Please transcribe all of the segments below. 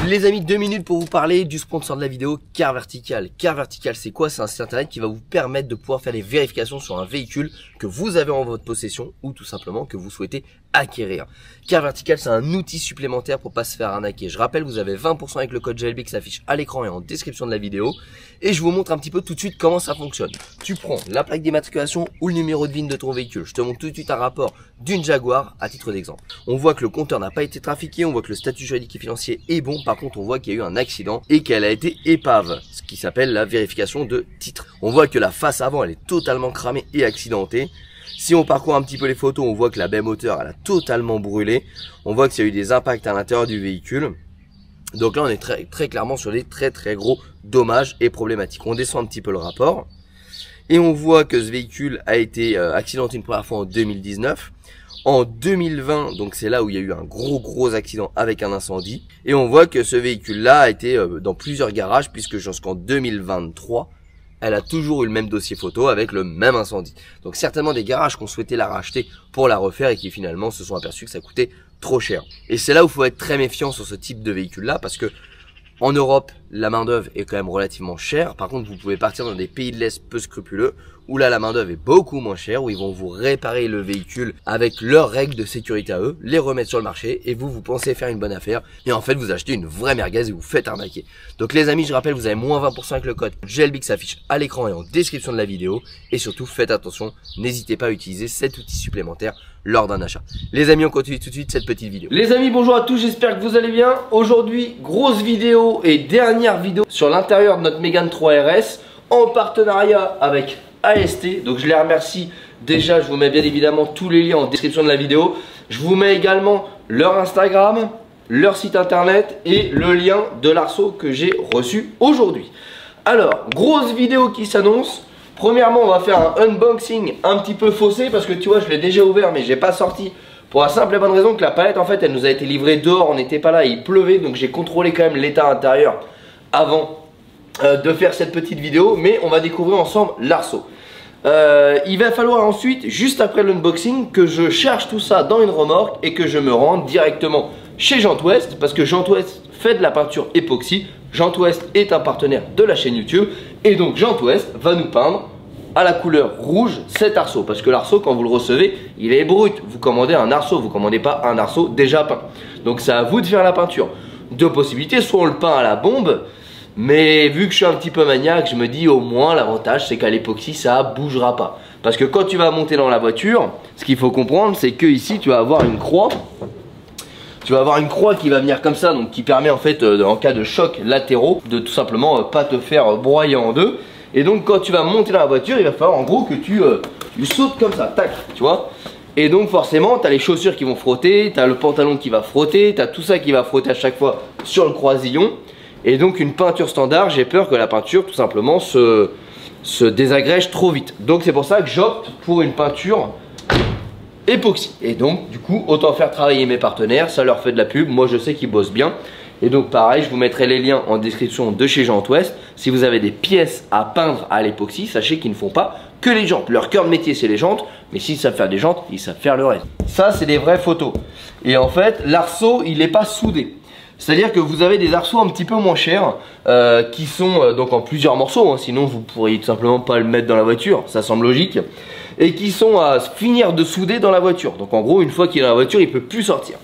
Les amis, 2 minutes pour vous parler du sponsor de la vidéo, Car Vertical. Car Vertical, c'est quoi? C'est un site internet qui va vous permettre de pouvoir faire des vérifications sur un véhicule que vous avez en votre possession ou tout simplement que vous souhaitez acquérir. Car Vertical, c'est un outil supplémentaire pour pas se faire arnaquer. Je rappelle, vous avez 20% avec le code GLB qui s'affiche à l'écran et en description de la vidéo. Et je vous montre un petit peu tout de suite comment ça fonctionne. Tu prends la plaque d'immatriculation ou le numéro de VIN de ton véhicule. Je te montre tout de suite un rapport d'une Jaguar à titre d'exemple. On voit que le compteur n'a pas été trafiqué, on voit que le statut juridique et financier est bon. Par contre, on voit qu'il y a eu un accident et qu'elle a été épave, ce qui s'appelle la vérification de titre. On voit que la face avant, elle est totalement cramée et accidentée. Si on parcourt un petit peu les photos, on voit que la baie moteur, elle a totalement brûlé. On voit qu'il y a eu des impacts à l'intérieur du véhicule. Donc là, on est très clairement sur des très gros dommages et problématiques. On descend un petit peu le rapport. Et on voit que ce véhicule a été accidenté une première fois en 2019. En 2020, donc c'est là où il y a eu un gros accident avec un incendie. Et on voit que ce véhicule-là a été dans plusieurs garages, puisque jusqu'en 2023, elle a toujours eu le même dossier photo avec le même incendie. Donc certainement des garages qui ont souhaité la racheter pour la refaire et qui finalement se sont aperçus que ça coûtait trop cher. Et c'est là où il faut être très méfiant sur ce type de véhicule-là, parce que en Europe, la main-d'œuvre est quand même relativement chère. Par contre, vous pouvez partir dans des pays de l'Est peu scrupuleux, où là, la main-d'œuvre est beaucoup moins chère, où ils vont vous réparer le véhicule avec leurs règles de sécurité à eux, les remettre sur le marché, et vous pensez faire une bonne affaire, et en fait, vous achetez une vraie merguez et vous faites arnaquer. Donc les amis, je rappelle, vous avez moins 20% avec le code GLB qui s'affiche à l'écran et en description de la vidéo, et surtout, faites attention, n'hésitez pas à utiliser cet outil supplémentaire lors d'un achat. Les amis, on continue tout de suite cette petite vidéo. Les amis, bonjour à tous, j'espère que vous allez bien. Aujourd'hui, grosse vidéo et dernière vidéo sur l'intérieur de notre Mégane 3 RS en partenariat avec AST. Donc je les remercie déjà, je vous mets bien évidemment tous les liens en description de la vidéo. Je vous mets également leur Instagram, leur site internet et le lien de l'arceau que j'ai reçu aujourd'hui. Alors, grosse vidéo qui s'annonce. Premièrement, on va faire un unboxing un petit peu faussé parce que tu vois, je l'ai déjà ouvert mais j'ai pas sorti pour la simple et bonne raison que la palette en fait, elle nous a été livrée dehors, on n'était pas là, il pleuvait, donc j'ai contrôlé quand même l'état intérieur avant de faire cette petite vidéo, mais on va découvrir ensemble l'arceau. Il va falloir ensuite, juste après l'unboxing, que je charge tout ça dans une remorque et que je me rende directement chez Jantoest parce que Jantoest fait de la peinture époxy. Jantoest est un partenaire de la chaîne YouTube et donc Jantoest va nous peindre à la couleur rouge cet arceau, parce que l'arceau, quand vous le recevez, il est brut. Vous commandez un arceau, vous commandez pas un arceau déjà peint. Donc c'est à vous de faire la peinture. Deux possibilités, soit on le peint à la bombe, mais vu que je suis un petit peu maniaque, je me dis au moins l'avantage c'est qu'à l'époxy ça bougera pas. Parce que quand tu vas monter dans la voiture, ce qu'il faut comprendre c'est que ici tu vas avoir une croix. Tu vas avoir une croix qui va venir comme ça, donc qui permet en fait en cas de choc latéraux de tout simplement pas te faire broyer en deux. Et donc quand tu vas monter dans la voiture, il va falloir en gros que tu sautes comme ça, tac, tu vois. Et donc forcément, tu as les chaussures qui vont frotter, tu as le pantalon qui va frotter, tu as tout ça qui va frotter à chaque fois sur le croisillon. Et donc une peinture standard, j'ai peur que la peinture tout simplement se désagrège trop vite. Donc c'est pour ça que j'opte pour une peinture époxy. Et donc du coup autant faire travailler mes partenaires, ça leur fait de la pub, moi je sais qu'ils bossent bien. Et donc pareil, je vous mettrai les liens en description de chez Jantoest. Si vous avez des pièces à peindre à l'époxy, sachez qu'ils ne font pas que les jantes. Leur cœur de métier c'est les jantes, mais s'ils savent faire des jantes, ils savent faire le reste. Ça c'est des vraies photos. Et en fait l'arceau il n'est pas soudé. C'est-à-dire que vous avez des arceaux un petit peu moins chers qui sont donc en plusieurs morceaux, hein, sinon vous pourriez tout simplement pas le mettre dans la voiture, ça semble logique. Et qui sont à finir de souder dans la voiture. Donc en gros, une fois qu'il est dans la voiture, il ne peut plus sortir.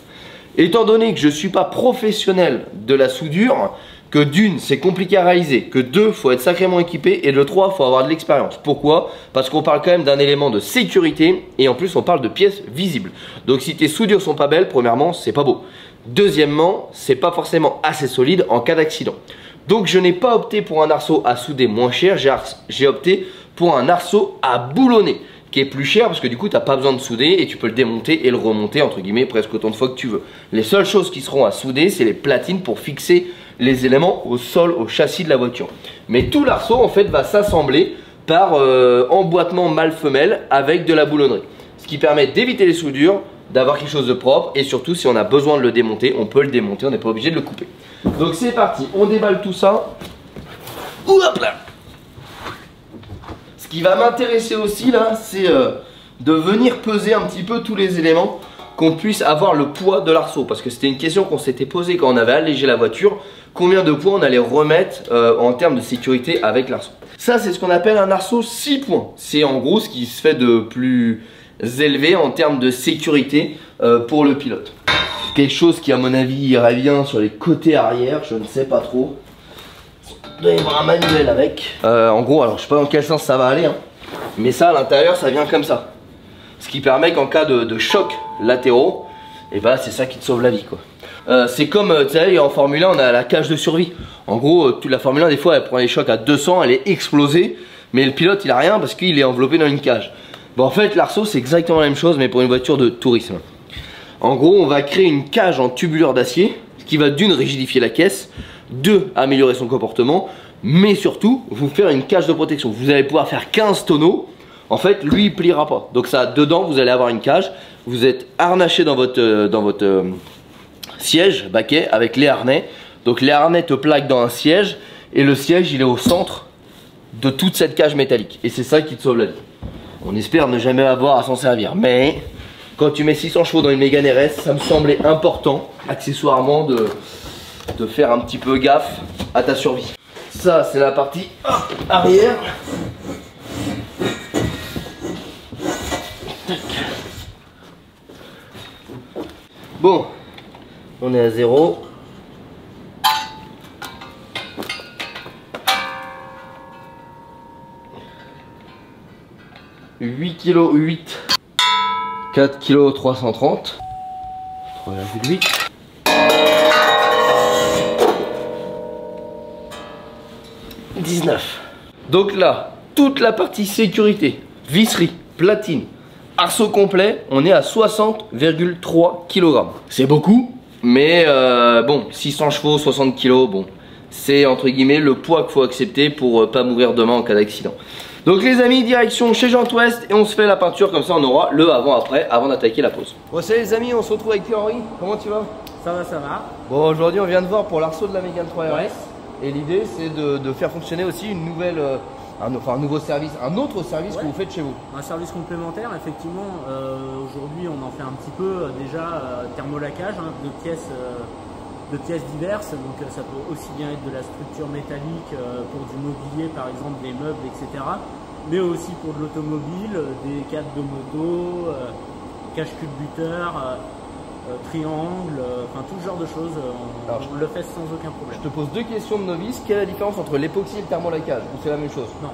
Étant donné que je ne suis pas professionnel de la soudure, que d'une, c'est compliqué à réaliser, que deux, il faut être sacrément équipé, et de trois, il faut avoir de l'expérience. Pourquoi? Parce qu'on parle quand même d'un élément de sécurité, et en plus, on parle de pièces visibles. Donc si tes soudures sont pas belles, premièrement, c'est pas beau. Deuxièmement, c'est pas forcément assez solide en cas d'accident. Donc je n'ai pas opté pour un arceau à souder moins cher, j'ai opté pour un arceau à boulonner, qui est plus cher parce que du coup tu n'as pas besoin de souder et tu peux le démonter et le remonter entre guillemets presque autant de fois que tu veux. Les seules choses qui seront à souder, c'est les platines pour fixer les éléments au sol, au châssis de la voiture. Mais tout l'arceau en fait va s'assembler par emboîtement mâle-femelle avec de la boulonnerie. Ce qui permet d'éviter les soudures, d'avoir quelque chose de propre et surtout si on a besoin de le démonter, on peut le démonter, on n'est pas obligé de le couper. Donc c'est parti, on déballe tout ça. Hop là. Ce qui va m'intéresser aussi là, c'est de venir peser un petit peu tous les éléments qu'on puisse avoir le poids de l'arceau. Parce que c'était une question qu'on s'était posée quand on avait allégé la voiture. combien de points on allait remettre en termes de sécurité avec l'arceau. Ça, c'est ce qu'on appelle un arceau 6 points. C'est en gros ce qui se fait de plus élevé en termes de sécurité pour le pilote. Quelque chose qui à mon avis irait bien sur les côtés arrière, je ne sais pas trop. Il doit y avoir un manuel avec. En gros, alors je sais pas dans quel sens ça va aller, hein, mais ça à l'intérieur ça vient comme ça. Ce qui permet qu'en cas de choc latéraux, et bah c'est ça qui te sauve la vie quoi. C'est comme, tu sais, en Formule 1 on a la cage de survie. En gros, toute la Formule 1 des fois elle prend les chocs à 200, elle est explosée, mais le pilote il a rien parce qu'il est enveloppé dans une cage. Bon, en fait l'arceau c'est exactement la même chose mais pour une voiture de tourisme. En gros on va créer une cage en tubulure d'acier qui va d'une rigidifier la caisse, deux améliorer son comportement, mais surtout vous faire une cage de protection. Vous allez pouvoir faire 15 tonneaux. En fait lui il pliera pas. Donc ça dedans vous allez avoir une cage. Vous êtes harnaché dans votre siège baquet avec les harnais. Donc les harnais te plaquent dans un siège et le siège il est au centre de toute cette cage métallique. Et c'est ça qui te sauve la vie. On espère ne jamais avoir à s'en servir, mais quand tu mets 600 chevaux dans une Mégane RS, ça me semblait important, accessoirement, de faire un petit peu gaffe à ta survie. Ça, c'est la partie arrière. Bon, on est à 0. « 8 kg 8, 4 kg 330, 3,8. « 19. » Donc là, toute la partie sécurité, visserie, platine, arceau complet, on est à 60,3 kg. C'est beaucoup, mais bon, 600 chevaux, 60 kg, bon, c'est entre guillemets le poids qu'il faut accepter pour pas mourir demain en cas d'accident. Donc les amis, direction chez Gent Ouest et on se fait la peinture, comme ça on aura le avant-après avant d'attaquer la pose. Bon salut les amis, on se retrouve avec Pierre-Henri, comment tu vas? Ça va, ça va. Bon, aujourd'hui on vient de voir pour l'arceau de la Mégane 3 RS, ouais. Et l'idée c'est de faire fonctionner aussi une nouvelle, un nouveau service, un autre service, ouais, que vous faites chez vous. Un service complémentaire, effectivement. Aujourd'hui on en fait un petit peu déjà thermolaquage, hein, de pièces diverses. Donc ça peut aussi bien être de la structure métallique pour du mobilier, par exemple des meubles, etc. Mais aussi pour de l'automobile, des cadres de moto, cache-culbuteur, triangle, enfin tout ce genre de choses. On le fait sans aucun problème. Je te pose deux questions de novice. Quelle est la différence entre l'époxy et le thermolaquage? Ou c'est la même chose? Non,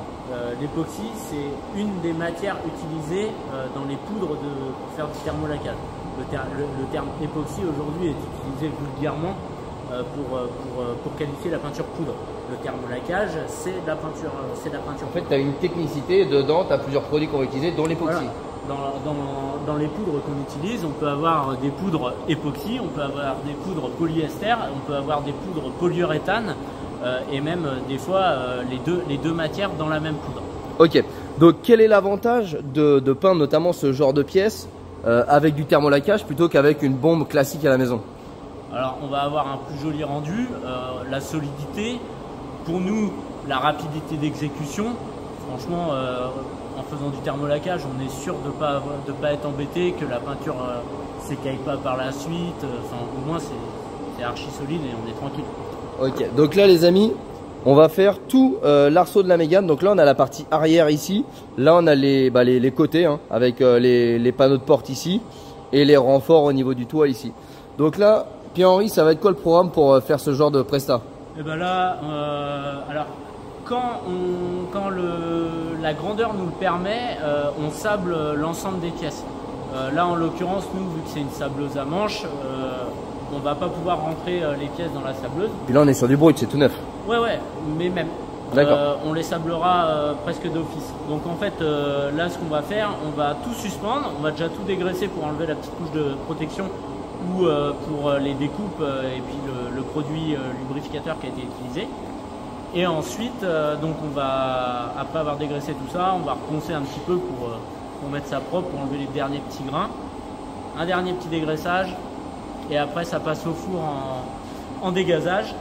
l'époxy c'est une des matières utilisées dans les poudres pour faire du thermolaquage. Le terme époxy aujourd'hui est utilisé vulgairement pour qualifier la peinture poudre. Le thermolaquage, c'est la peinture. En fait, tu as une technicité dedans, tu as plusieurs produits qu'on va utiliser, dont l'époxy. Voilà. Dans les poudres qu'on utilise, on peut avoir des poudres époxy, on peut avoir des poudres polyester, on peut avoir des poudres polyuréthane et même des fois les deux matières dans la même poudre. Ok, donc quel est l'avantage de peindre notamment ce genre de pièces avec du thermolaquage plutôt qu'avec une bombe classique à la maison? Alors on va avoir un plus joli rendu, la solidité, pour nous la rapidité d'exécution. Franchement en faisant du thermolaquage on est sûr de pas être embêté, que la peinture s'écaille pas par la suite, enfin au moins c'est archi solide et on est tranquille. Ok, donc là les amis, on va faire tout l'arceau de la Mégane. Donc là on a la partie arrière ici, là on a les côtés hein, avec les panneaux de porte ici et les renforts au niveau du toit ici. Donc là Pierre-Henri, ça va être quoi le programme pour faire ce genre de prestat? Et ben là, alors quand la grandeur nous le permet, on sable l'ensemble des pièces. Là en l'occurrence, nous vu que c'est une sableuse à manche, on va pas pouvoir rentrer les pièces dans la sableuse. Puis là on est sur du brut, c'est tout neuf. Ouais, mais même. On les sablera presque d'office. Donc en fait, là ce qu'on va faire, on va tout suspendre, on va déjà tout dégraisser pour enlever la petite couche de protection ou pour les découpes et puis le produit lubrificateur qui a été utilisé. Et ensuite, donc on va, après avoir dégraissé tout ça, on va reponcer un petit peu pour mettre ça propre, pour enlever les derniers petits grains. Un dernier petit dégraissage et après ça passe au four en dégazage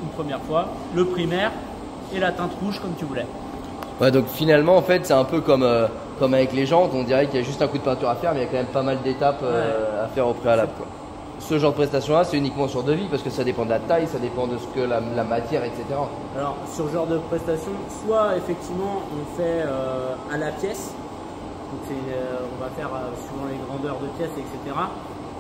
une première fois, le primaire et la teinte rouge comme tu voulais. Ouais, donc finalement en fait c'est un peu comme avec les jantes, on dirait qu'il y a juste un coup de peinture à faire mais il y a quand même pas mal d'étapes à faire au préalable quoi. ce genre de prestation-là, c'est uniquement sur devis parce que ça dépend de la taille, ça dépend de ce que la matière, etc. Alors, sur ce genre de prestation, soit effectivement on fait à la pièce, donc on va faire suivant les grandeurs de pièces, etc.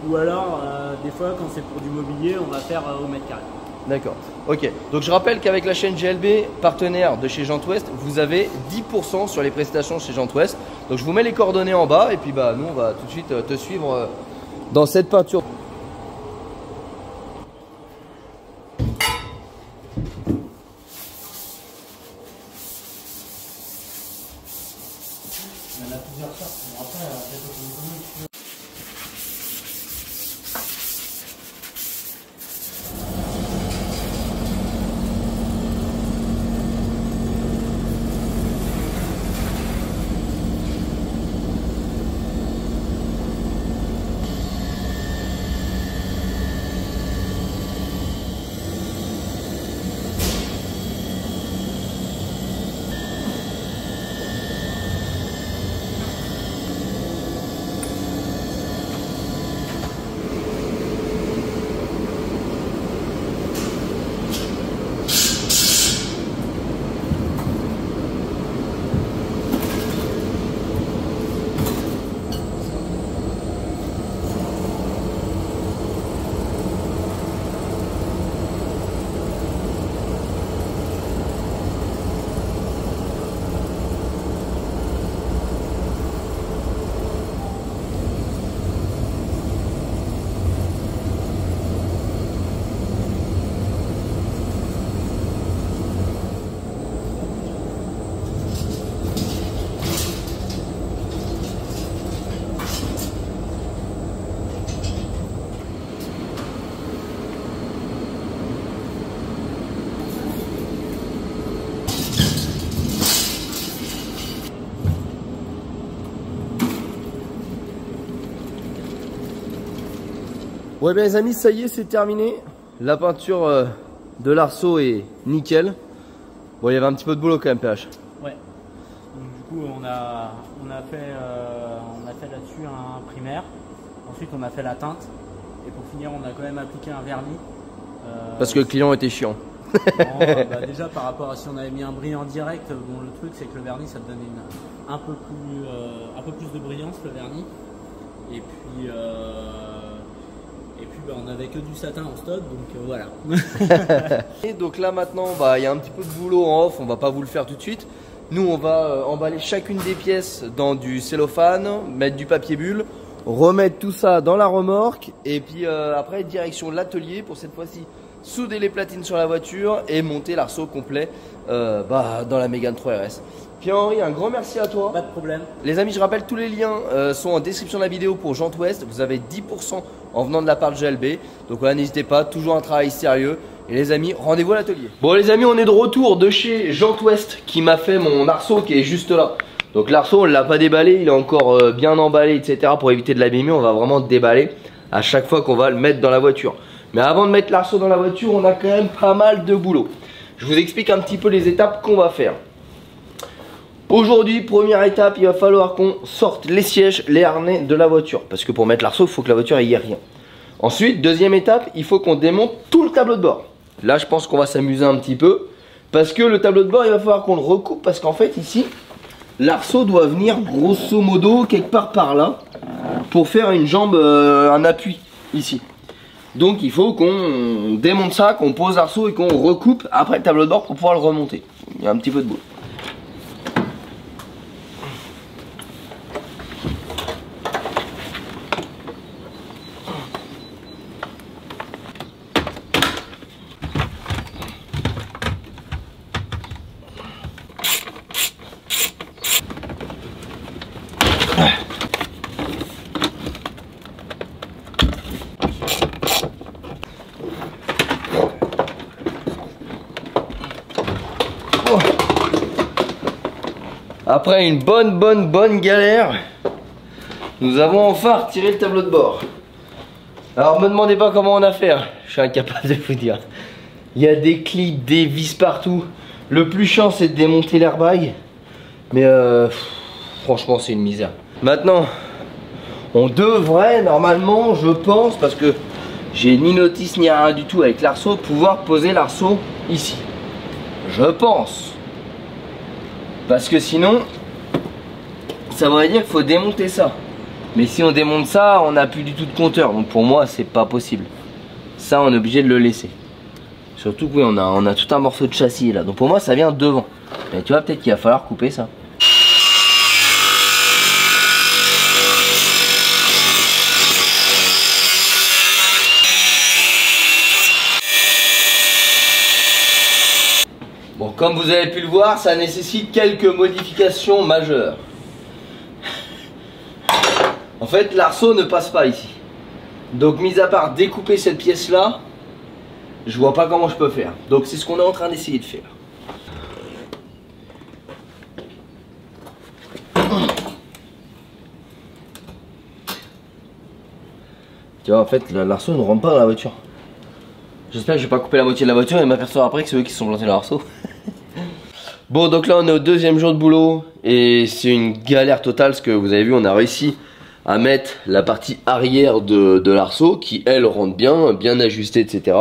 Ou alors, des fois, quand c'est pour du mobilier, on va faire au mètre carré. D'accord, ok. Donc je rappelle qu'avec la chaîne GLB, partenaire de chez Gent Ouest, vous avez 10% sur les prestations chez Gent Ouest. Donc je vous mets les coordonnées en bas et puis bah nous on va tout de suite te suivre dans cette peinture. Il y en a plusieurs sortes. Après, Ouais bien les amis, ça y est, c'est terminé. La peinture de l'arceau est nickel. Bon, il y avait un petit peu de boulot quand même, PH. Ouais. Donc, du coup, on a fait là-dessus un primaire. Ensuite, on a fait la teinte. Et pour finir, on a quand même appliqué un vernis. Parce que le client était chiant. Non, bah déjà, par rapport à si on avait mis un brillant direct, bon, le truc, c'est que le vernis, ça te donne un peu plus de brillance, le vernis. Et puis bah, on avait que du satin en stock, donc voilà. Et donc là maintenant, bah, il y a un petit peu de boulot en off, on va pas vous le faire tout de suite. Nous on va emballer chacune des pièces dans du cellophane, mettre du papier bulle, remettre tout ça dans la remorque et puis après direction l'atelier pour cette fois-ci souder les platines sur la voiture et monter l'arceau complet dans la Mégane 3 RS. Pierre-Henri, un grand merci à toi. Pas de problème. Les amis, je rappelle, tous les liens sont en description de la vidéo pour Gent Ouest. Vous avez 10% en venant de la part de GLB. Donc voilà, n'hésitez pas, toujours un travail sérieux. Et les amis, rendez-vous à l'atelier. Bon les amis, on est de retour de chez Gent Ouest qui m'a fait mon arceau qui est juste là. Donc l'arceau, on ne l'a pas déballé, il est encore bien emballé, etc. Pour éviter de l'abîmer, on va vraiment déballer à chaque fois qu'on va le mettre dans la voiture. Mais avant de mettre l'arceau dans la voiture, on a quand même pas mal de boulot. Je vous explique un petit peu les étapes qu'on va faire. Aujourd'hui, première étape, il va falloir qu'on sorte les sièges, les harnais de la voiture. Parce que pour mettre l'arceau, il faut que la voiture n'y ait rien. Ensuite, deuxième étape, il faut qu'on démonte tout le tableau de bord. Là, je pense qu'on va s'amuser un petit peu. Parce que le tableau de bord, il va falloir qu'on le recoupe. Parce qu'en fait, ici, l'arceau doit venir grosso modo quelque part par là. Pour faire une jambe, un appui ici. Donc, il faut qu'on démonte ça, qu'on pose l'arceau et qu'on recoupe après le tableau de bord pour pouvoir le remonter. Il y a un petit peu de boulot. Après une bonne galère, nous avons enfin retiré le tableau de bord. Alors me demandez pas comment on a fait, je suis incapable de vous dire. Il y a des clips, des vis partout. Le plus chiant c'est de démonter l'airbag. Mais franchement c'est une misère. Maintenant, on devrait normalement, je pense, parce que j'ai ni notice ni rien du tout avec l'arceau, pouvoir poser l'arceau ici. Je pense. Parce que sinon, ça voudrait dire qu'il faut démonter ça. Mais si on démonte ça, on n'a plus du tout de compteur. Donc pour moi, c'est pas possible. Ça, on est obligé de le laisser. Surtout que oui, on a tout un morceau de châssis là. Donc pour moi, ça vient devant. Mais tu vois, peut-être qu'il va falloir couper ça. Bon, comme vous avez pu le voir, ça nécessite quelques modifications majeures. En fait, l'arceau ne passe pas ici. Donc, mis à part découper cette pièce-là, je vois pas comment je peux faire. Donc, c'est ce qu'on est en train d'essayer de faire. Tu vois, en fait, l'arceau ne rentre pas dans la voiture. J'espère que je vais pas couper la moitié de la voiture et m'apercevoir après que c'est eux qui se sont plantés l'arceau. Bon, donc là, on est au deuxième jour de boulot et c'est une galère totale parce que vous avez vu, on a réussi à mettre la partie arrière de l'arceau qui elle rentre bien ajustée, etc.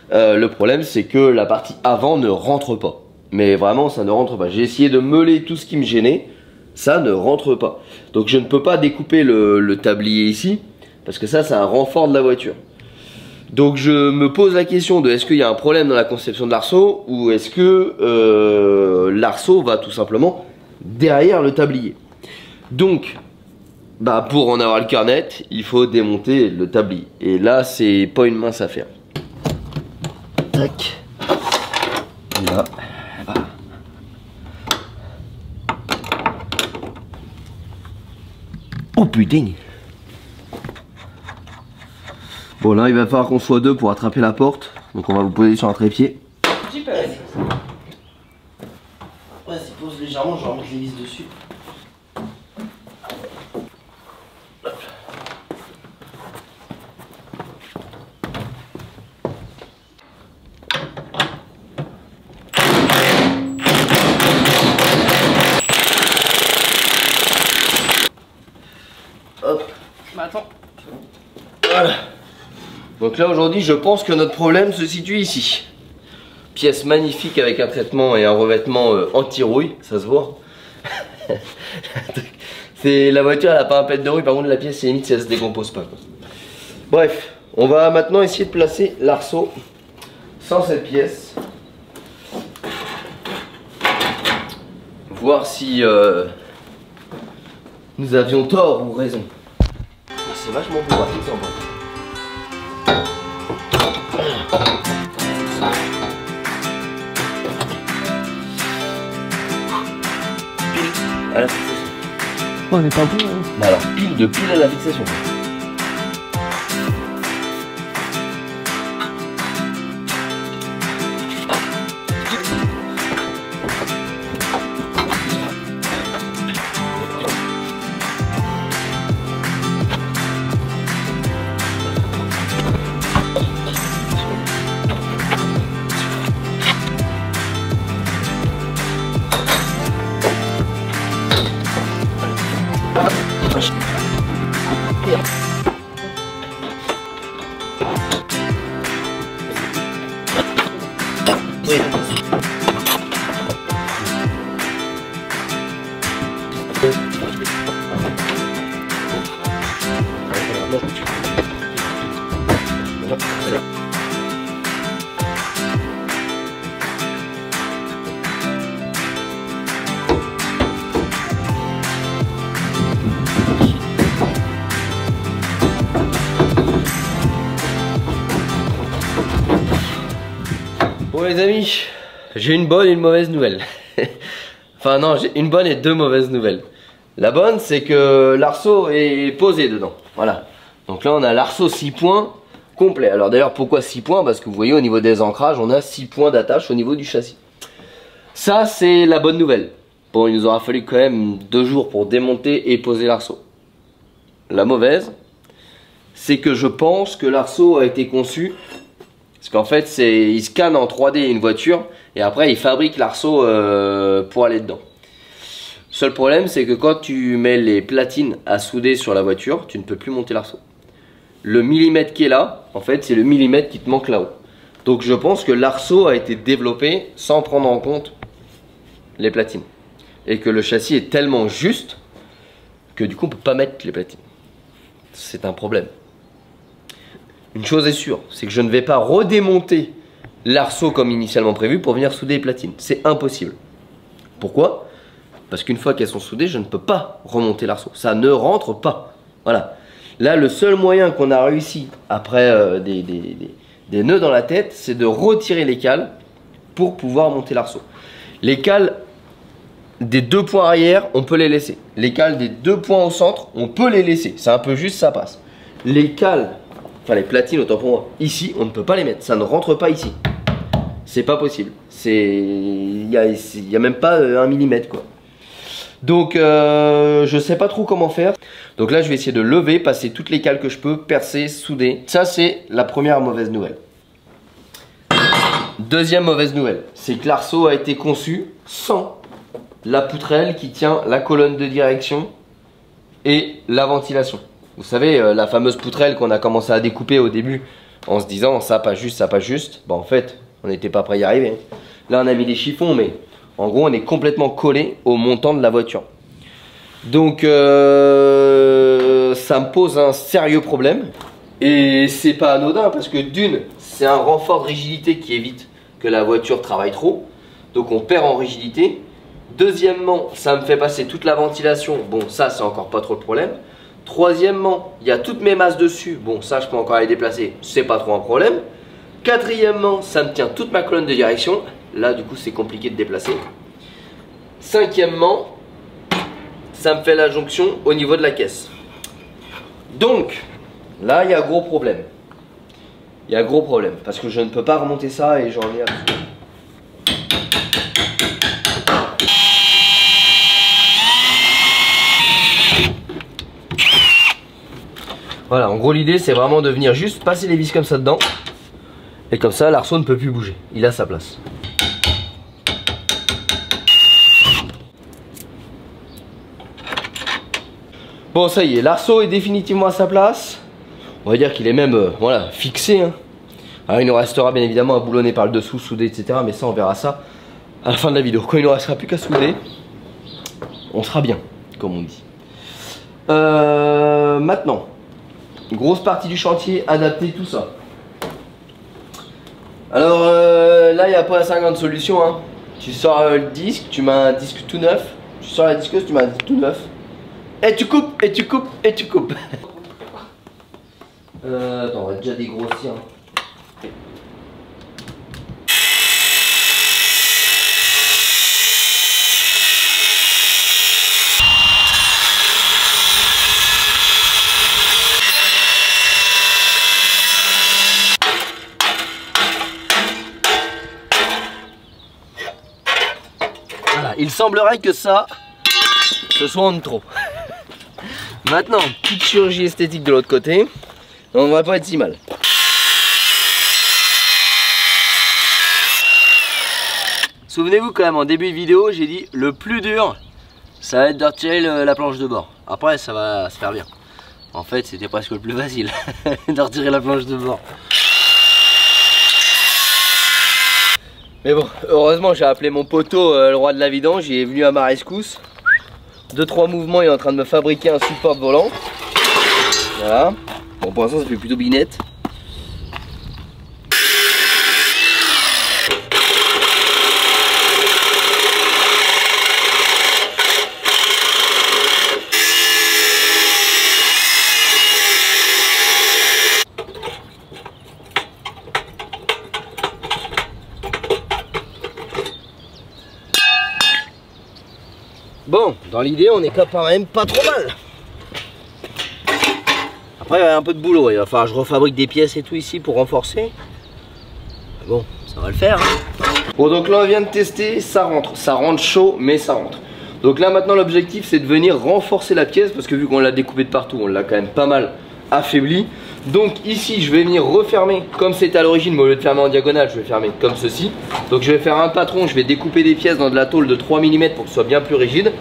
Le problème c'est que la partie avant ne rentre pas. Mais vraiment ça ne rentre pas. J'ai essayé de meuler tout ce qui me gênait, ça ne rentre pas. Donc je ne peux pas découper le tablier ici parce que ça c'est un renfort de la voiture. Donc je me pose la question de est-ce qu'il y a un problème dans la conception de l'arceau ou est-ce que l'arceau va tout simplement derrière le tablier. Donc bah pour en avoir le cœur net, il faut démonter le tablier. Et là, c'est pas une mince affaire. Tac. Là. Oh putain. Bon là, il va falloir qu'on soit deux pour attraper la porte. Donc on va vous poser sur un trépied. Vas-y, pose légèrement, je vais remettre les vis dessus. Hop. Bah attends. Voilà. Donc là aujourd'hui je pense que notre problème se situe ici. Pièce magnifique avec un traitement et un revêtement anti-rouille, ça se voit. La voiture elle a pas un pet de rouille, par contre la pièce c'est limite si elle se décompose pas quoi. Bref, on va maintenant essayer de placer l'arceau sans cette pièce. Voir si nous avions tort ou raison. C'est vachement plus pratique ça en fait. Pile à la fixation. On n'est pas bon hein. Bah alors pile à la fixation. Oui. Bon les amis, j'ai une bonne et une mauvaise nouvelle. Enfin non, j'ai une bonne et deux mauvaises nouvelles. La bonne c'est que l'arceau est posé dedans. Voilà. Donc là on a l'arceau 6 points complet. Alors d'ailleurs pourquoi 6 points? Parce que vous voyez au niveau des ancrages on a 6 points d'attache au niveau du châssis. Ça c'est la bonne nouvelle. Bon il nous aura fallu quand même 2 jours pour démonter et poser l'arceau. La mauvaise c'est que je pense que l'arceau a été conçu. Parce qu'en fait, il scanne en 3D une voiture et après il fabrique l'arceau pour aller dedans. Seul problème, c'est que quand tu mets les platines à souder sur la voiture, tu ne peux plus monter l'arceau. le millimètre qui est là, en fait, c'est le millimètre qui te manque là-haut. Donc je pense que l'arceau a été développé sans prendre en compte les platines. Et que le châssis est tellement juste que du coup on ne peut pas mettre les platines. C'est un problème. Une chose est sûre, c'est que je ne vais pas redémonter l'arceau comme initialement prévu pour venir souder les platines. C'est impossible. Pourquoi? Parce qu'une fois qu'elles sont soudées, je ne peux pas remonter l'arceau. Ça ne rentre pas. Voilà. Là, le seul moyen qu'on a réussi après des nœuds dans la tête, c'est de retirer les cales pour pouvoir monter l'arceau. Les cales des 2 points arrière, on peut les laisser. Les cales des 2 points au centre, on peut les laisser. C'est un peu juste, ça passe. Les cales, enfin les platines autant pour moi, ici, on ne peut pas les mettre. Ça ne rentre pas ici. C'est pas possible. Il y a même pas 1 millimètre quoi. Donc je sais pas trop comment faire. Donc là je vais essayer de lever, passer toutes les cales que je peux, percer, souder. Ça c'est la première mauvaise nouvelle. Deuxième mauvaise nouvelle, c'est que l'arceau a été conçu sans la poutrelle qui tient la colonne de direction et la ventilation. Vous savez la fameuse poutrelle qu'on a commencé à découper au début en se disant ça pas juste, ça pas juste. Bon en fait on n'était pas prêt d'y arriver. Là on a mis des chiffons mais en gros on est complètement collé au montant de la voiture. Donc ça me pose un sérieux problème. Et c'est pas anodin parce que d'une, c'est un renfort de rigidité qui évite que la voiture travaille trop. Donc on perd en rigidité. Deuxièmement, ça me fait passer toute la ventilation. Bon ça c'est encore pas trop le problème. Troisièmement, il y a toutes mes masses dessus. Bon ça je peux encore les déplacer, c'est pas trop un problème. Quatrièmement, ça me tient toute ma colonne de direction. Là du coup c'est compliqué de déplacer. Cinquièmement, ça me fait la jonction au niveau de la caisse. Donc là il y a gros problème. Il y a gros problème parce que je ne peux pas remonter ça et j'en ai absolument. Voilà, en gros l'idée c'est vraiment de venir juste passer les vis comme ça dedans. Et comme ça l'arceau ne peut plus bouger, il a sa place. Bon ça y est, l'arceau est définitivement à sa place. On va dire qu'il est même voilà, fixé hein. Alors il nous restera bien évidemment à boulonner par le dessous, souder etc. Mais ça on verra ça à la fin de la vidéo. Quand il ne restera plus qu'à souder, on sera bien, comme on dit. Maintenant, grosse partie du chantier, adapter tout ça. Alors là il n'y a pas 50 solutions hein. Tu sors le disque, tu mets un disque tout neuf. Tu sors la disqueuse, tu mets un disque tout neuf. Et tu coupes, et tu coupes, et tu coupes. Attends, on va déjà dégrossir. Voilà, il semblerait que ça, ce soit en trop. Maintenant, petite chirurgie esthétique de l'autre côté. On ne va pas être si mal. Souvenez-vous quand même, en début de vidéo, j'ai dit le plus dur, ça va être de retirer la planche de bord. Après, ça va se faire bien. En fait, c'était presque le plus facile de retirer la planche de bord. Mais bon, heureusement, j'ai appelé mon poteau, le roi de la vidange. Il est venu à ma rescousse. 2-3 mouvements, il est en train de me fabriquer un support de volant. Voilà. Bon, pour l'instant, ça fait plutôt binette. Bon, dans l'idée, on est quand même pas trop mal. Après, il y a un peu de boulot. Il va falloir que je refabrique des pièces et tout ici pour renforcer. Mais bon, ça va le faire. Hein. Bon, donc là, on vient de tester. Ça rentre chaud, mais ça rentre. Donc là, maintenant, l'objectif, c'est de venir renforcer la pièce. Parce que vu qu'on l'a découpé de partout, on l'a quand même pas mal affaibli. Donc ici, je vais venir refermer comme c'était à l'origine. Mais au lieu de fermer en diagonale, je vais fermer comme ceci. Donc je vais faire un patron. Je vais découper des pièces dans de la tôle de 3 mm pour que ce soit bien plus rigide.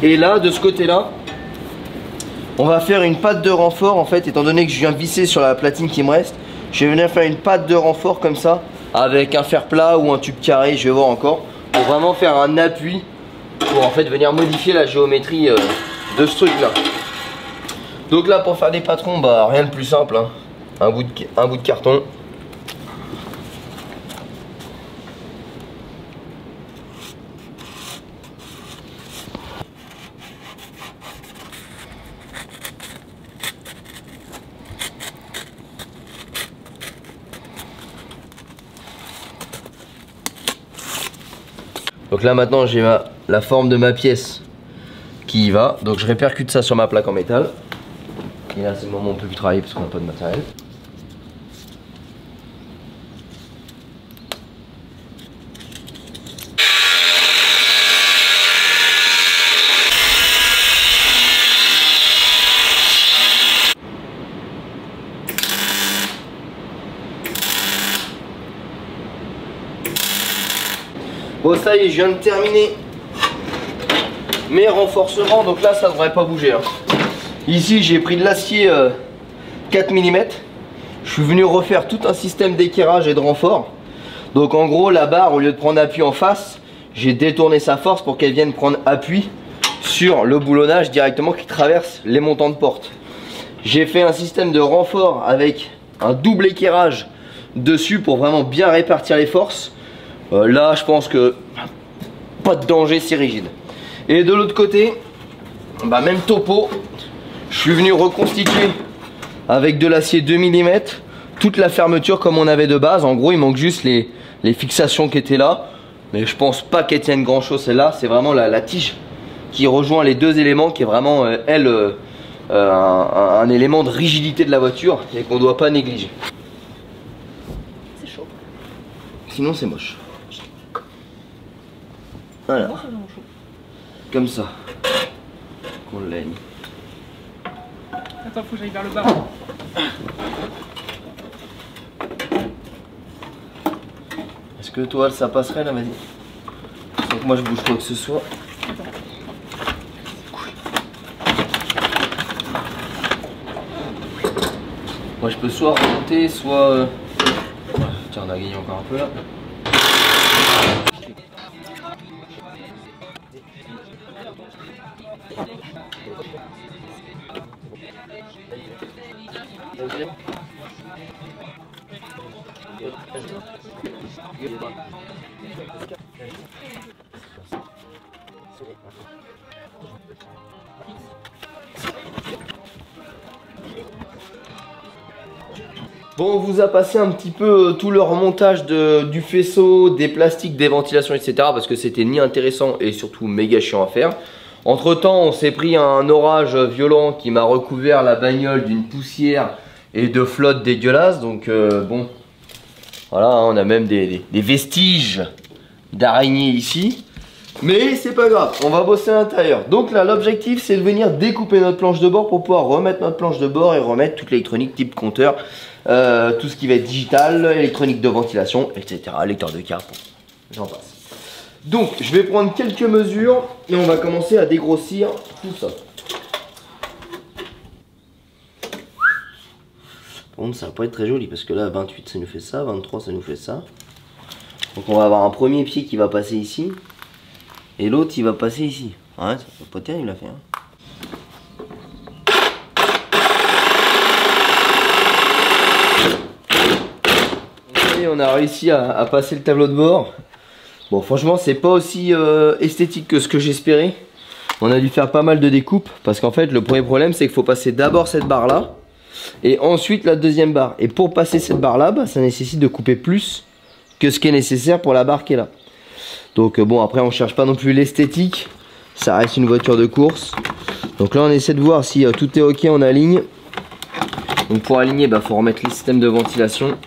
Et là, de ce côté-là, On va faire une patte de renfort en fait, étant donné que je viens visser sur la platine qui me reste. Je vais venir faire une patte de renfort comme ça, avec un fer plat ou un tube carré, je vais voir encore, pour vraiment faire un appui, pour en fait venir modifier la géométrie de ce truc là. Donc là pour faire des patrons, bah rien de plus simple, hein. Un bout de carton. Donc là maintenant j'ai la forme de ma pièce qui y va. Donc je répercute ça sur ma plaque en métal. Et là c'est le moment où on peut plus travailler parce qu'on n'a pas de matériel. Bon ça y est, je viens de terminer mes renforcements, donc là ça devrait pas bouger, hein. Ici j'ai pris de l'acier 4 mm. Je suis venu refaire tout un système d'équerrage et de renfort. Donc en gros la barre, au lieu de prendre appui en face, j'ai détourné sa force pour qu'elle vienne prendre appui sur le boulonnage directement qui traverse les montants de porte. J'ai fait un système de renfort avec un double équerrage dessus pour vraiment bien répartir les forces. Là je pense que pas de danger, c'est rigide. Et de l'autre côté, bah, même topo, je suis venu reconstituer avec de l'acier 2 mm toute la fermeture comme on avait de base. En gros il manque juste les fixations qui étaient là, mais je pense pas qu'elles tiennent grand chose. Celle-là c'est vraiment la tige qui rejoint les deux éléments, qui est vraiment un élément de rigidité de la voiture et qu'on doit pas négliger. C'est chaud. Sinon c'est moche. Voilà. Comme ça. Qu'on laigne. Attends, faut que j'aille vers le bas. Est-ce que toi ça passerait là? Vas-y. Donc moi je bouge quoi que ce soit. Moi je peux soit remonter, soit... Tiens, on a gagné encore un peu là. Bon, on vous a passé un petit peu tout le remontage du faisceau, des plastiques, des ventilations, etc. parce que c'était ni intéressant et surtout méga chiant à faire. Entre temps, on s'est pris un orage violent qui m'a recouvert la bagnole d'une poussière et de flotte dégueulasse. Donc bon, voilà, hein, on a même des vestiges d'araignées ici. Mais c'est pas grave, on va bosser à l'intérieur. Donc là, l'objectif, c'est de venir découper notre planche de bord pour pouvoir remettre notre planche de bord et remettre toute l'électronique type compteur. Tout ce qui va être digital, électronique de ventilation, etc. Lecteur de carte, j'en passe. Donc, je vais prendre quelques mesures et on va commencer à dégrossir tout ça. Bon, ça va pas être très joli parce que là, 28 ça nous fait ça, 23 ça nous fait ça. Donc on va avoir un premier pied qui va passer ici et l'autre il va passer ici. Ouais, ça fait pas terrible à faire. On a réussi à passer le tableau de bord. Bon, franchement c'est pas aussi esthétique que ce que j'espérais. On a dû faire pas mal de découpes parce qu'en fait le premier problème c'est qu'il faut passer d'abord cette barre là et ensuite la deuxième barre. Et pour passer cette barre là, bah, ça nécessite de couper plus que ce qui est nécessaire pour la barre qui est là. Donc bon, après on cherche pas non plus l'esthétique, ça reste une voiture de course. Donc là on essaie de voir si tout est ok, on aligne. Donc pour aligner, bah, faut remettre le système de ventilation.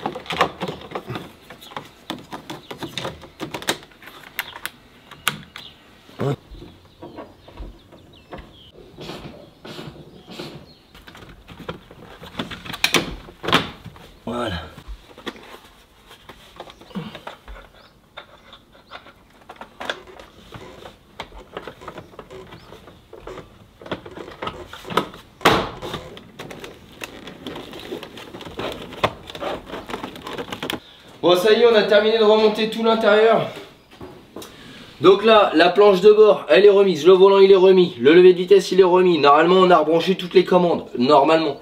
Voilà. Bon, ça y est, on a terminé de remonter tout l'intérieur. Donc là, la planche de bord, elle est remise, le volant il est remis, le lever de vitesse il est remis. Normalement, on a rebranché toutes les commandes, normalement.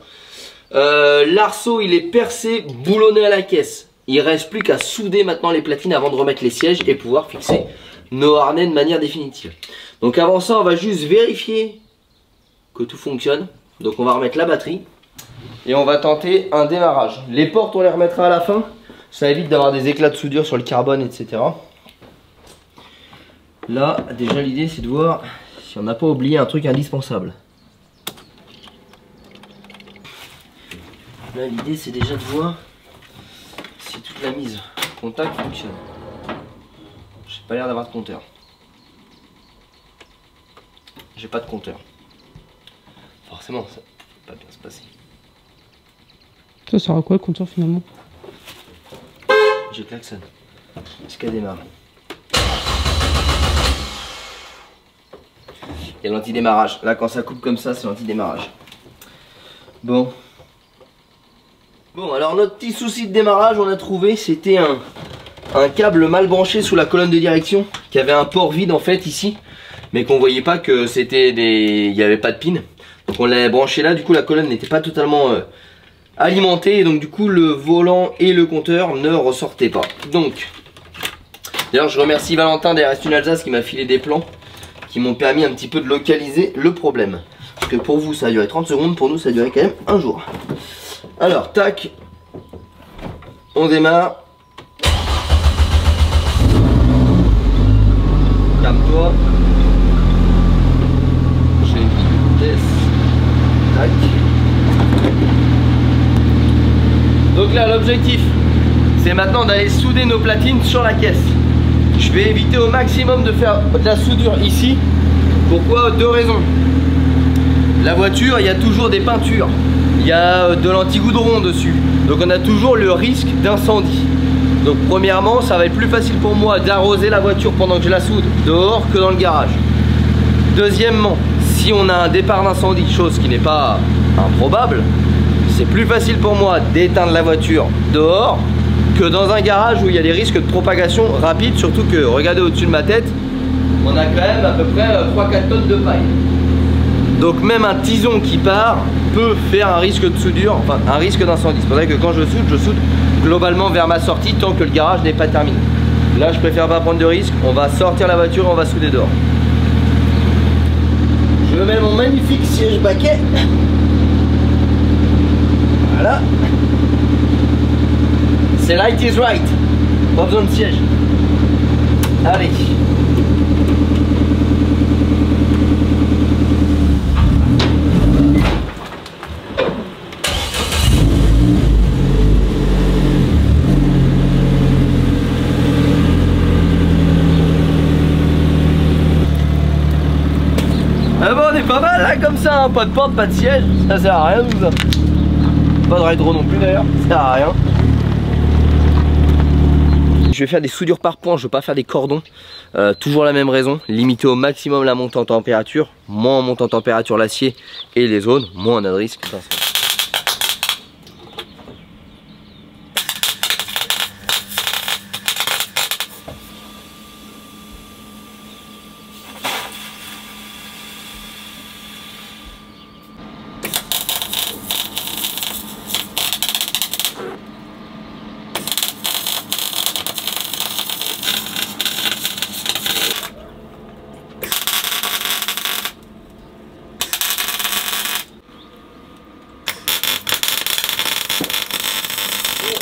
L'arceau il est percé, boulonné à la caisse. Il reste plus qu'à souder maintenant les platines avant de remettre les sièges et pouvoir fixer nos harnais de manière définitive. Donc avant ça, on va juste vérifier que tout fonctionne. Donc on va remettre la batterie et on va tenter un démarrage. Les portes on les remettra à la fin, ça évite d'avoir des éclats de soudure sur le carbone, etc. Là déjà l'idée c'est de voir si on n'a pas oublié un truc indispensable. Là l'idée c'est déjà de voir si toute la mise contact fonctionne. J'ai pas l'air d'avoir de compteur. J'ai pas de compteur. Forcément ça peut pas bien se passer. Ça sert à quoi le compteur finalement? J'ai klaxon. Est-ce qu'elle démarre? Il y a l'anti-démarrage. Là quand ça coupe comme ça c'est l'anti-démarrage. Bon. Bon alors notre petit souci de démarrage on a trouvé, c'était un câble mal branché sous la colonne de direction qui avait un port vide en fait ici, mais qu'on voyait pas que c'était il n'y avait pas de pin. Donc on l'a branché là, du coup la colonne n'était pas totalement alimentée et donc du coup le volant et le compteur ne ressortaient pas. Donc d'ailleurs je remercie Valentin des Restes une Alsace qui m'a filé des plans qui m'ont permis un petit peu de localiser le problème. Parce que pour vous ça a duré 30 secondes, pour nous ça a duré quand même un jour. Alors tac, on démarre. Calme-toi. J'ai une vitesse. Tac. Donc là l'objectif c'est maintenant d'aller souder nos platines sur la caisse. Je vais éviter au maximum de faire de la soudure ici. Pourquoi? Deux raisons. La voiture, il y a toujours des peintures, il y a de l'anti-goudron dessus, donc on a toujours le risque d'incendie. Donc premièrement, ça va être plus facile pour moi d'arroser la voiture pendant que je la soude dehors que dans le garage. Deuxièmement, si on a un départ d'incendie, chose qui n'est pas improbable, c'est plus facile pour moi d'éteindre la voiture dehors que dans un garage où il y a des risques de propagation rapide, surtout que, regardez au-dessus de ma tête, on a quand même à peu près 3-4 tonnes de paille. Donc même un tison qui part peut faire un risque de soudure, enfin un risque d'incendie. C'est pour ça que quand je soude globalement vers ma sortie tant que le garage n'est pas terminé. Là je préfère pas prendre de risque, on va sortir la voiture et on va souder dehors. Je mets mon magnifique siège baquet. Voilà. C'est light is right. Pas besoin de siège. Allez. Ah bon, on est pas mal là comme ça, hein. Pas de porte, pas de siège, ça sert à rien tout ça. Pas de rétro non plus d'ailleurs, ça sert à rien. Je vais faire des soudures par point, je veux pas faire des cordons. Toujours la même raison, limiter au maximum la montée en température. Moins on monte en température l'acier et les zones, moins on a de risque.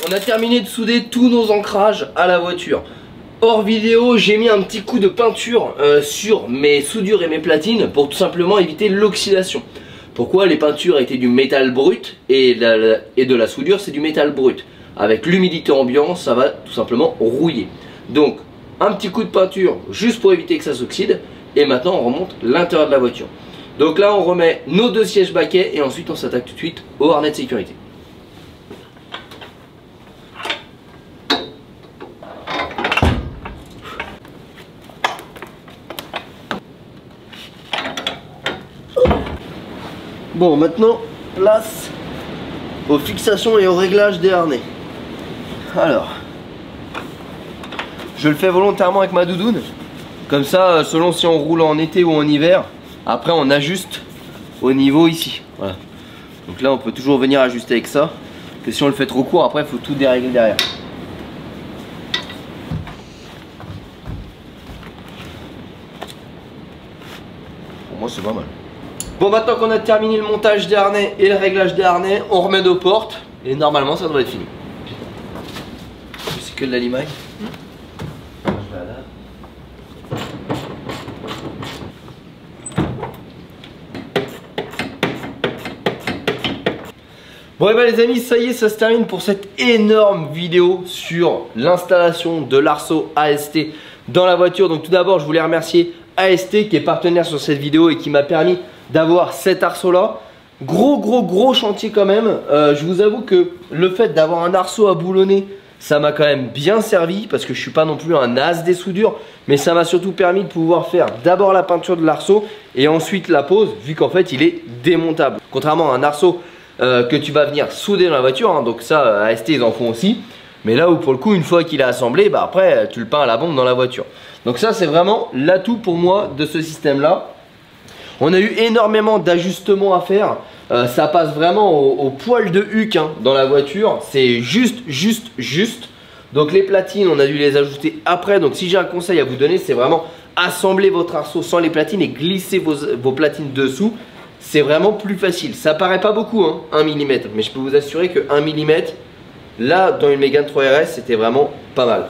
On a terminé de souder tous nos ancrages à la voiture. Hors vidéo, j'ai mis un petit coup de peinture sur mes soudures et mes platines pour tout simplement éviter l'oxydation. Pourquoi? Les peintures étaient du métal brut et de la soudure c'est du métal brut. Avec l'humidité ambiante, ça va tout simplement rouiller. Donc un petit coup de peinture juste pour éviter que ça s'oxyde. Et maintenant on remonte l'intérieur de la voiture. Donc là on remet nos deux sièges baquets et ensuite on s'attaque tout de suite au harnais de sécurité. Bon, maintenant, place aux fixations et au réglage des harnais. Alors, je le fais volontairement avec ma doudoune. Comme ça, selon si on roule en été ou en hiver, après on ajuste au niveau ici. Voilà. Donc là on peut toujours venir ajuster avec ça. Que si on le fait trop court, après il faut tout dérégler derrière. Pour moi c'est pas mal. Bon, maintenant qu'on a terminé le montage des harnais et le réglage des harnais, on remet nos portes et normalement ça devrait être fini. C'est que de la limaille. Bon et ben les amis, ça y est, ça se termine pour cette énorme vidéo sur l'installation de l'arceau AST dans la voiture. Donc tout d'abord, je voulais remercier AST qui est partenaire sur cette vidéo et qui m'a permis d'avoir cet arceau là. Gros chantier quand même. Je vous avoue que le fait d'avoir un arceau à boulonner, ça m'a quand même bien servi parce que je suis pas non plus un as des soudures, mais ça m'a surtout permis de pouvoir faire d'abord la peinture de l'arceau et ensuite la pose, vu qu'en fait il est démontable. Contrairement à un arceau que tu vas venir souder dans la voiture, hein, donc ça AST ils en font aussi, mais là où pour le coup une fois qu'il est assemblé, bah après tu le peins à la bombe dans la voiture. Donc ça c'est vraiment l'atout pour moi de ce système là. On a eu énormément d'ajustements à faire, ça passe vraiment au poil de huc hein, dans la voiture, c'est juste. Donc les platines on a dû les ajouter après, donc si j'ai un conseil à vous donner, c'est vraiment assembler votre arceau sans les platines et glisser vos platines dessous. C'est vraiment plus facile. Ça paraît pas beaucoup, hein, 1 mm. Mais je peux vous assurer que 1 mm, là, dans une Mégane 3RS, c'était vraiment pas mal.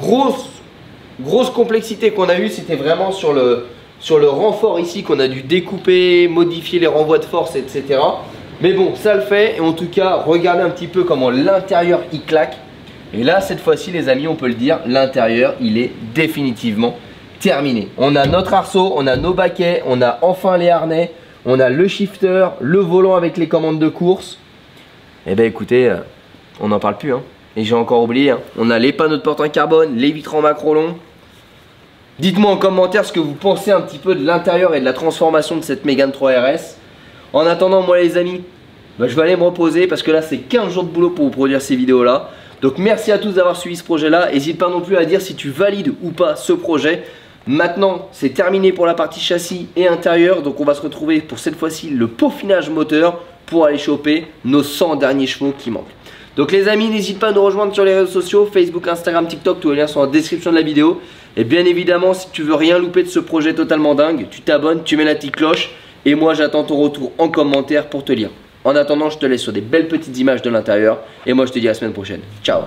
Grosse complexité qu'on a eu, c'était vraiment sur le renfort ici, qu'on a dû découper, modifier les renvois de force, etc. Mais bon, ça le fait. Et en tout cas, regardez un petit peu comment l'intérieur, il claque. Et là, cette fois-ci, les amis, on peut le dire, l'intérieur, il est définitivement terminé. On a notre arceau, on a nos baquets, on a enfin les harnais. On a le shifter, le volant avec les commandes de course. Et ben écoutez, on n'en parle plus hein. Et j'ai encore oublié hein. On a les panneaux de porte en carbone, les vitres en macrolon. Dites-moi en commentaire ce que vous pensez un petit peu de l'intérieur et de la transformation de cette Mégane 3RS. En attendant moi les amis, je vais aller me reposer parce que là c'est 15 jours de boulot pour vous produire ces vidéos là. Donc merci à tous d'avoir suivi ce projet là. N'hésite pas non plus à dire si tu valides ou pas ce projet. Maintenant, c'est terminé pour la partie châssis et intérieur. Donc, on va se retrouver pour cette fois-ci le peaufinage moteur pour aller choper nos 100 derniers chevaux qui manquent. Donc, les amis, n'hésite pas à nous rejoindre sur les réseaux sociaux, Facebook, Instagram, TikTok. Tous les liens sont en description de la vidéo. Et bien évidemment, si tu veux rien louper de ce projet totalement dingue, tu t'abonnes, tu mets la petite cloche. Et moi, j'attends ton retour en commentaire pour te lire. En attendant, je te laisse sur des belles petites images de l'intérieur. Et moi, je te dis à la semaine prochaine. Ciao!